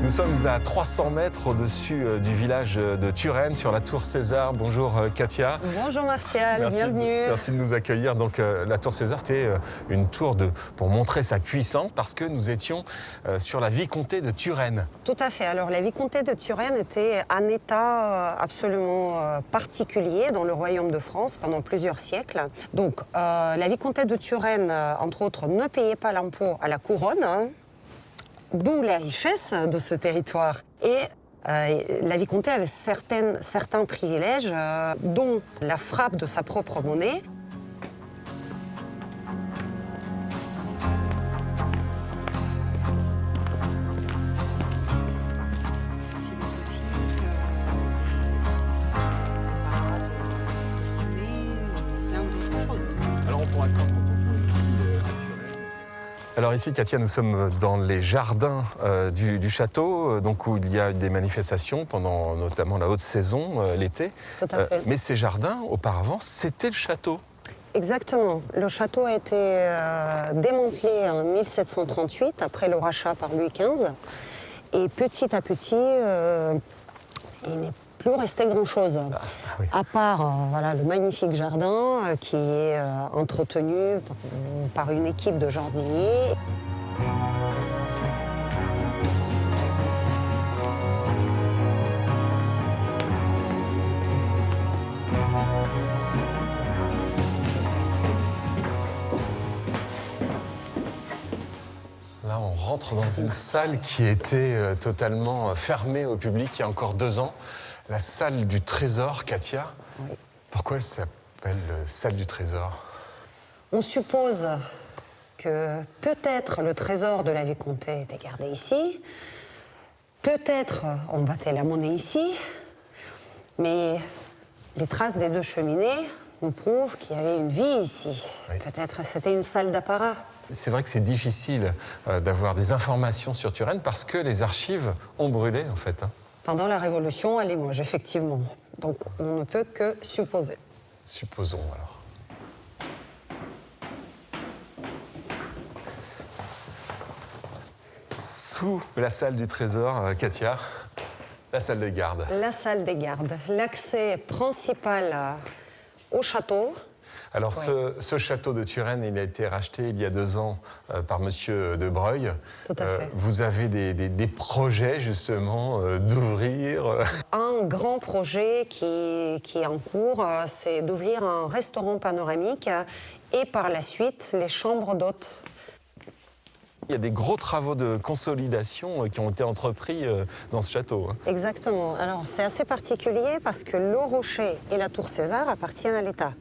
Nous sommes à 300 mètres au-dessus du village de Turenne, sur la tour César. Bonjour Katia. Bonjour Martial, bienvenue. Merci de nous accueillir. Donc la tour César, c'était une tour pour montrer sa puissance parce que nous étions sur la vicomté de Turenne. Tout à fait. Alors la vicomté de Turenne était un état absolument particulier dans le royaume de France pendant plusieurs siècles. Donc la vicomté de Turenne, entre autres, ne payait pas l'impôt à la couronne, d'où la richesse de ce territoire. Et la vicomté avait certains privilèges, dont la frappe de sa propre monnaie. Alors ici, Katia, nous sommes dans les jardins du château, donc où il y a des manifestations pendant notamment la haute saison, l'été. Tout à fait. Mais ces jardins, auparavant, c'était le château. Exactement. Le château a été démantelé en 1738, après le rachat par Louis XV. Et petit à petit, il n'est plus resté grand-chose, oui. à part voilà, le magnifique jardin qui est entretenu par une équipe de jardiniers. Là, on rentre dans une salle qui était totalement fermée au public il y a encore 2 ans. La salle du trésor, Katia. Oui. Pourquoi elle s'appelle salle du trésor? On suppose que peut-être le trésor de la vicomté était gardé ici, peut-être on battait la monnaie ici, mais les traces des 2 cheminées nous prouvent qu'il y avait une vie ici. Oui. Peut-être c'était une salle d'apparat. C'est vrai que c'est difficile d'avoir des informations sur Turenne parce que les archives ont brûlé, en fait. Pendant la Révolution à Limoges, effectivement. Donc on ne peut que supposer. Supposons alors. Sous la salle du trésor, Katia, la salle des gardes. La salle des gardes, l'accès principal au château. Alors Oui. ce château de Turenne, il a été racheté il y a 2 ans par monsieur de Breuil. Tout à fait. Vous avez des projets justement d'ouvrir Un grand projet qui est en cours, c'est d'ouvrir un restaurant panoramique et par la suite les chambres d'hôtes. Il y a des gros travaux de consolidation qui ont été entrepris dans ce château. Exactement. Alors c'est assez particulier parce que le rocher et la tour César appartiennent à l'État.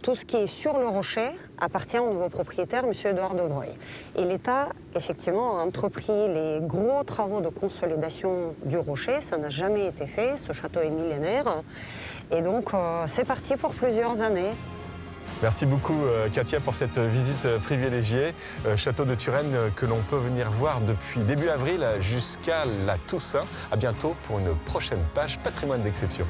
Tout ce qui est sur le rocher appartient au nouveau propriétaire, M. Édouard de Breuil. Et l'État, effectivement, a entrepris les gros travaux de consolidation du rocher. Ça n'a jamais été fait. Ce château est millénaire. Et donc, c'est parti pour plusieurs années. Merci beaucoup Katia pour cette visite privilégiée. Château de Turenne que l'on peut venir voir depuis début avril jusqu'à la Toussaint. À bientôt pour une prochaine page Patrimoine d'exception.